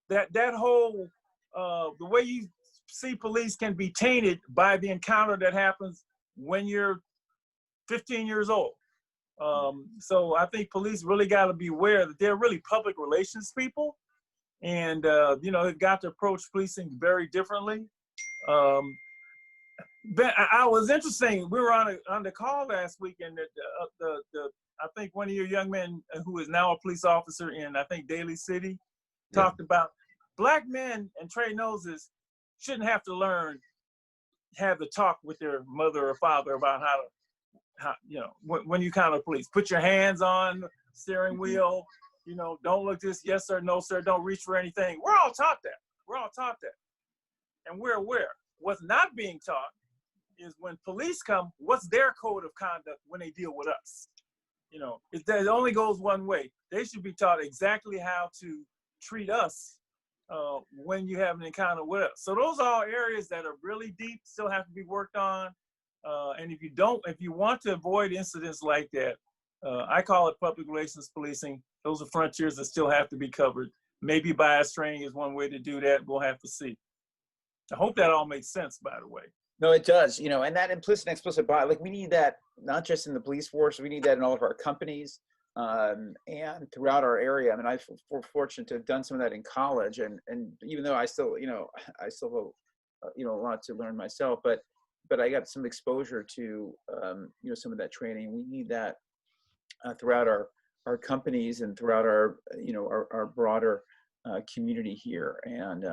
that whole, the way you see police can be tainted by the encounter that happens when you're 15 years old. So I think police really got to be aware that they're really public relations people, and you know, they've got to approach policing very differently. But I was interesting. We were on the call last week, and I think one of your young men who is now a police officer in, I think, Daly City, talked about Black men, and Trey knows this, shouldn't have to have the talk with their mother or father about when you encounter police, put your hands on the steering wheel, don't look this, yes sir, no sir, don't reach for anything. We're all taught that. We're all taught that. And we're aware. What's not being taught is when police come, what's their code of conduct when they deal with us? It only goes one way. They should be taught exactly how to treat us when you have an encounter with us. So those are all areas that are really deep, still have to be worked on. And if you want to avoid incidents like that, I call it public relations policing. Those are frontiers that still have to be covered. Maybe bias training is one way to do that. We'll have to see. I hope that all makes sense, by the way. No, it does, and that implicit and explicit bias, like we need that not just in the police force, we need that in all of our companies and throughout our area. I mean, we're fortunate to have done some of that in college, and even though I still have a lot to learn myself, but I got some exposure to some of that training. We need that throughout our companies and throughout our our broader community here, and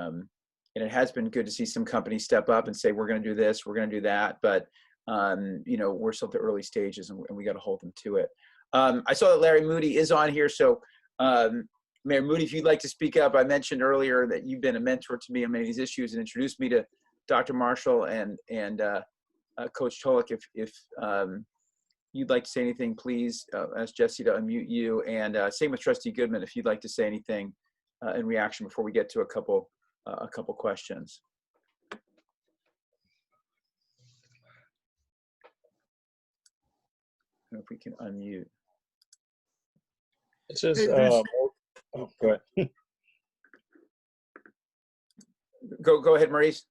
it has been good to see some companies step up and say, we're going to do this, we're going to do that. But, we're still at the early stages and we got to hold them to it. I saw that Larry Moody is on here. So, Mayor Moody, if you'd like to speak up, I mentioned earlier that you've been a mentor to me on many of these issues and introduced me to Dr. Marshall and Coach Tolick. If you'd like to say anything, please ask Jesse to unmute you. And same with Trustee Goodman, if you'd like to say anything in reaction before we get to a couple questions. I don't know if we can unmute. This is go ahead. Go ahead, Maurice.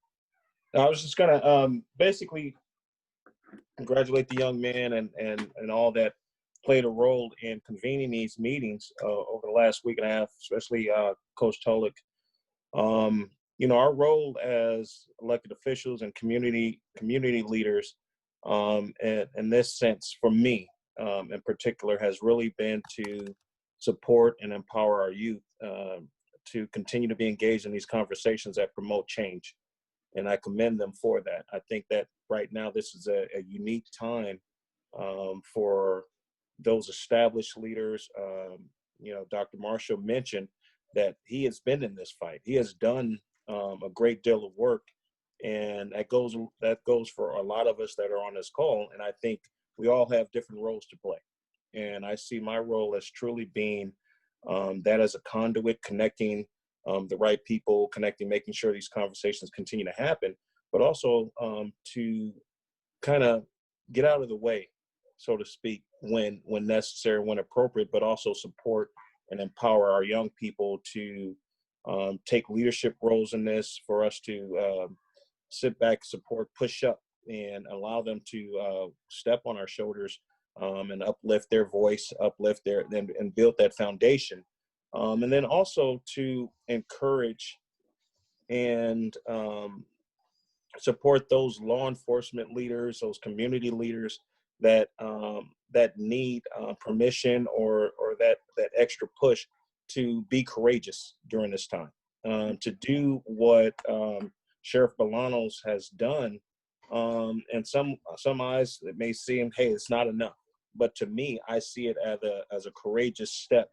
I was just gonna basically congratulate the young man and all that played a role in convening these meetings over the last week and a half, especially Coach Tolick. Our role as elected officials and community leaders, in this sense, for me in particular, has really been to support and empower our youth to continue to be engaged in these conversations that promote change. And I commend them for that. I think that right now this is a unique time for those established leaders. Dr. Marshall mentioned that he has been in this fight. He has done a great deal of work, and that goes for a lot of us that are on this call. And I think we all have different roles to play. And I see my role as truly being that as a conduit, connecting the right people, making sure these conversations continue to happen, but also to kind of get out of the way, so to speak, when necessary, when appropriate, but also support and empower our young people to take leadership roles in this, for us to sit back, support, push up, and allow them to step on our shoulders and uplift their voice, and build that foundation. And then also to encourage and support those law enforcement leaders, those community leaders that need permission or that extra push to be courageous during this time, to do what Sheriff Bolanos has done. And some eyes, it may seem, hey, it's not enough. But to me, I see it as a courageous step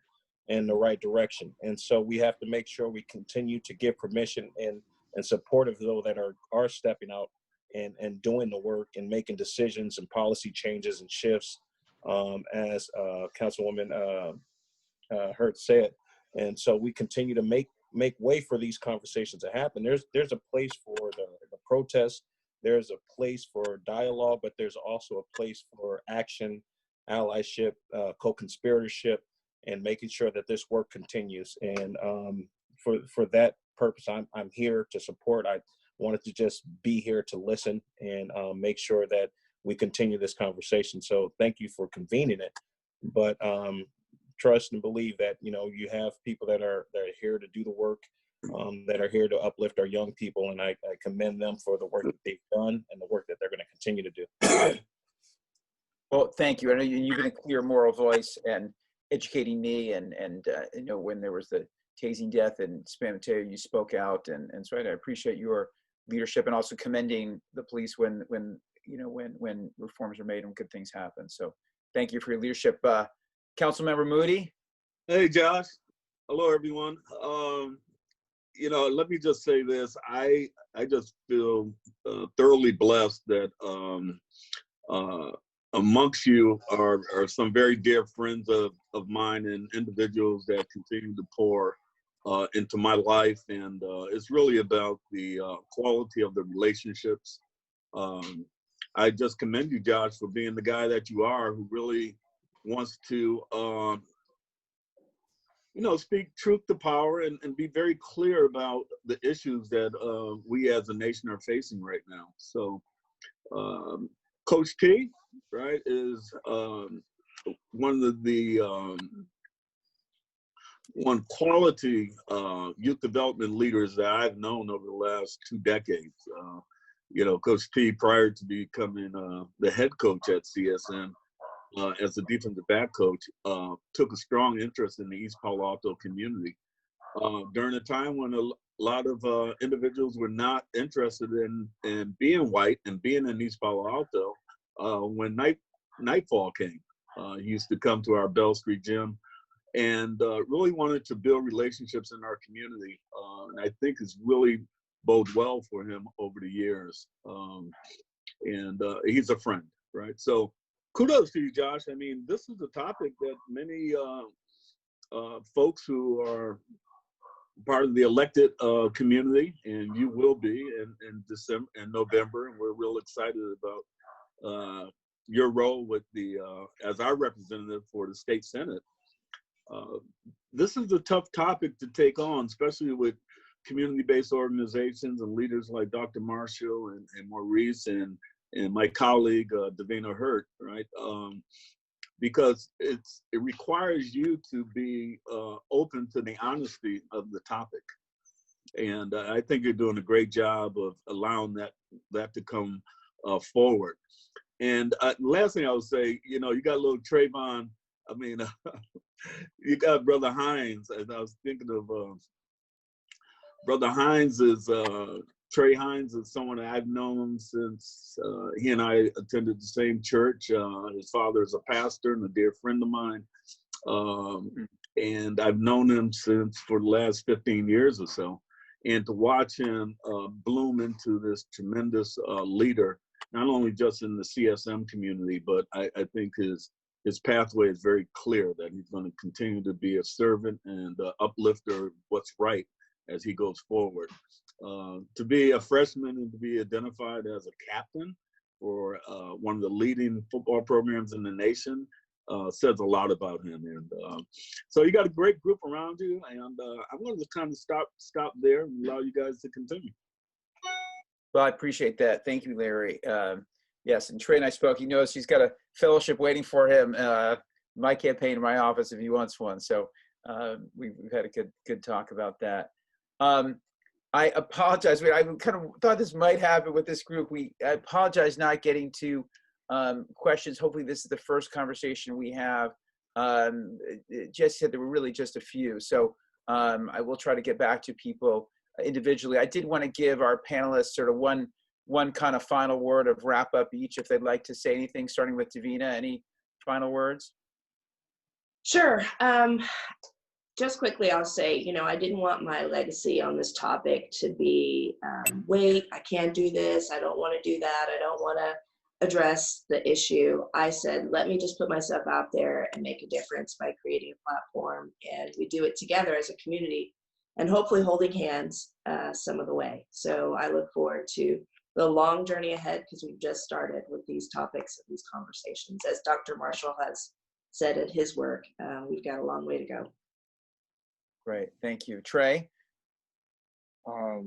in the right direction. And so we have to make sure we continue to give permission and support of those that are stepping out and doing the work and making decisions and policy changes and shifts, as Councilwoman Hurt said. And so we continue to make way for these conversations to happen. There's a place for the protest. There's a place for dialogue, but there's also a place for action, allyship, co-conspiratorship, and making sure that this work continues. And for that purpose, I'm here to support. I wanted to just be here to listen and make sure that we continue this conversation. So thank you for convening it. But trust and believe that you have people that are here to do the work, that are here to uplift our young people, and I commend them for the work that they've done and the work that they're going to continue to do. Well, thank you. I know you've been a clear moral voice and educating me, and when there was the tasing death in San Mateo, you spoke out, and so I appreciate your leadership, and also commending the police when when reforms are made and good things happen. So thank you for your leadership. Councilmember Moody. Hey, Josh. Hello, everyone. Let me just say this. I just feel thoroughly blessed that amongst you are some very dear friends of mine and individuals that continue to pour into my life. And it's really about the quality of the relationships. I just commend you, Josh, for being the guy that you are, who really wants to speak truth to power and be very clear about the issues that we as a nation are facing right now. So Coach T, right, is one of the one quality youth development leaders that I've known over the last 2 decades. Coach T, prior to becoming the head coach at CSM, as a defensive back coach, took a strong interest in the East Palo Alto community during a time when a lot of individuals were not interested in being white and being in East Palo Alto. When nightfall came, he used to come to our Bell Street gym and really wanted to build relationships in our community. And I think it's really bode well for him over the years. And he's a friend, right? So kudos to you, Josh. I mean, this is a topic that many folks who are part of the elected community, and you will be in December and November, and we're real excited about your role with the as our representative for the state senate. This is a tough topic to take on, especially with community-based organizations and leaders like Dr. Marshall and Maurice and my colleague, Davina Hurt, right? Because it requires you to be open to the honesty of the topic. And I think you're doing a great job of allowing that to come forward. And last thing I would say, you got a little Trayvon, I mean, you got Brother Hines, and I was thinking of Brother Hines is, Trey Hines is someone I've known since he and I attended the same church. His father is a pastor and a dear friend of mine. And I've known him for the last 15 years or so. And to watch him bloom into this tremendous leader, not only just in the CSM community, but I think his pathway is very clear that he's going to continue to be a servant and uplifter of what's right as he goes forward. To be a freshman and to be identified as a captain for one of the leading football programs in the nation says a lot about him. And so you got a great group around you, and I'm going to kind of stop there and allow you guys to continue. Well, I appreciate that. Thank you, Larry. Yes, and Trey and I spoke. He knows he's got a fellowship waiting for him. My campaign in my office if he wants one. So we've had a good talk about that. I apologize. I kind of thought this might happen with this group. I apologize not getting to questions. Hopefully this is the first conversation we have. Jesse said there were really just a few. So I will try to get back to people individually. I did want to give our panelists sort of one kind of final word of wrap up each, if they'd like to say anything, starting with Davina. Any final words? Sure. Just quickly, I'll say, I didn't want my legacy on this topic to be, wait, I can't do this. I don't want to do that. I don't want to address the issue. I said, let me just put myself out there and make a difference by creating a platform. And we do it together as a community and hopefully holding hands some of the way. So I look forward to the long journey ahead, because we've just started with these topics and these conversations. As Dr. Marshall has said at his work, we've got a long way to go. Great, thank you. Trey? No,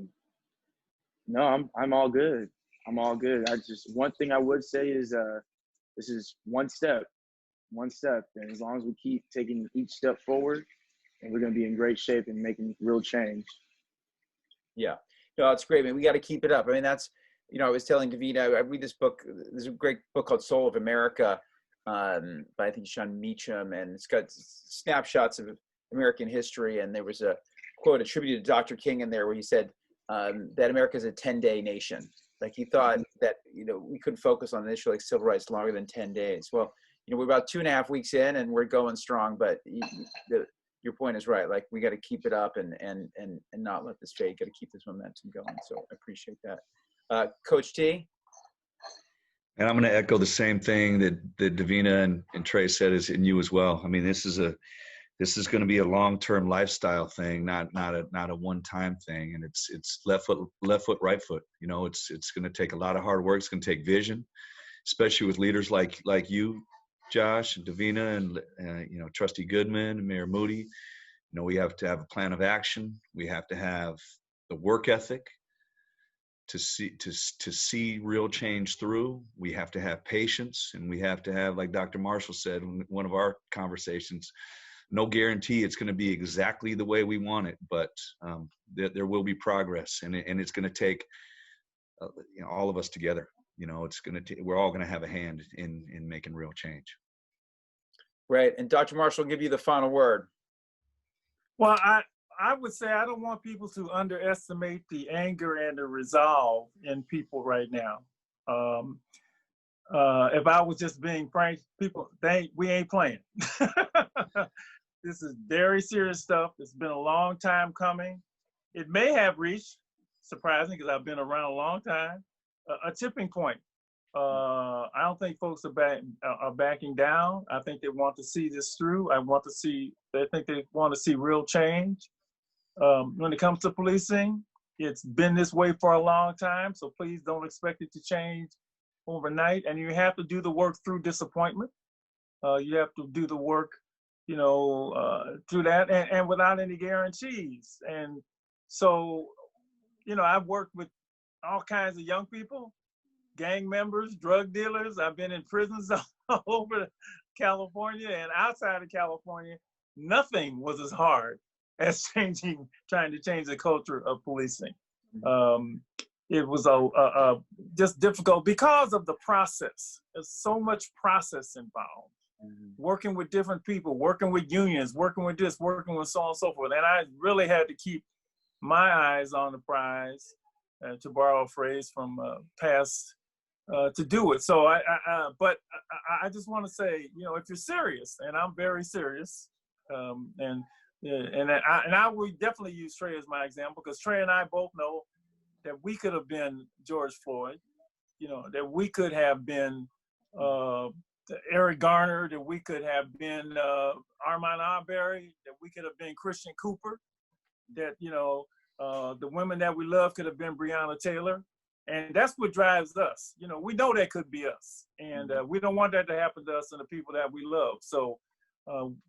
I'm all good. I'm all good. One thing I would say is this is one step. And as long as we keep taking each step forward, and we're going to be in great shape and making real change. Yeah. No, it's great, man. We got to keep it up. I mean, that's, I was telling Davina, I read this book. There's a great book called Soul of America by, I think, Sean Meacham, and it's got snapshots of American history. And there was a quote attributed to Dr. King in there where he said that America is a 10-day nation. Like he thought that, we couldn't focus on an issue like civil rights longer than 10 days. Well, we're about 2.5 weeks in and we're going strong, but your point is right. Like we got to keep it up and not let this fade. Got to keep this momentum going. So I appreciate that. Coach T? And I'm going to echo the same thing that Davina and Trey said, is in you as well. I mean, this is going to be a long-term lifestyle thing, not a one-time thing. And it's left foot, right foot. It's going to take a lot of hard work. It's going to take vision, especially with leaders like you, Josh and Davina, and Trustee Goodman and Mayor Moody. We have to have a plan of action. We have to have the work ethic to see real change through. We have to have patience, and we have to have, like Dr. Marshall said in one of our conversations, no guarantee it's going to be exactly the way we want it, but there will be progress, and it's going to take all of us together. We're all going to have a hand in making real change. Right, and Dr. Marshall will give you the final word. Well, I would say I don't want people to underestimate the anger and the resolve in people right now. If I was just being frank, people, we ain't playing. This is very serious stuff. It's been a long time coming. It may have reached, surprising because I've been around a long time, a tipping point. I don't think folks are backing down. I think they want to see this through. They think they want to see real change. When it comes to policing, it's been this way for a long time, so please don't expect it to change overnight. And you have to do the work through disappointment. You have to do the work, through that, and without any guarantees. And so, I've worked with all kinds of young people, gang members, drug dealers. I've been in prisons all over California and outside of California. Nothing was as hard as trying to change the culture of policing. It was just difficult because of the process. There's so much process involved. Working with different people, working with unions, working with this, working with so on and so forth. And I really had to keep my eyes on the prize, to borrow a phrase from past, to do it. So but I just want to say, if you're serious, and I'm very serious, and I would definitely use Trey as my example, because Trey and I both know that we could have been George Floyd, that we could have been Eric Garner, that we could have been Armand Arbery, that we could have been Christian Cooper, that, the women that we love could have been Breonna Taylor. And that's what drives us. We know that could be us. And we don't want that to happen to us and the people that we love. So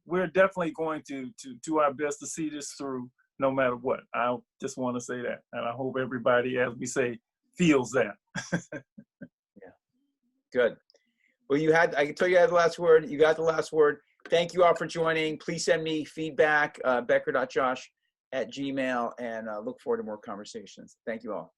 we're definitely going to do our best to see this through no matter what. I just want to say that. And I hope everybody, as we say, feels that. Yeah, good. Well, I can tell you had the last word. You got the last word. Thank you all for joining. Please send me feedback, becker.josh@gmail.com, and look forward to more conversations. Thank you all.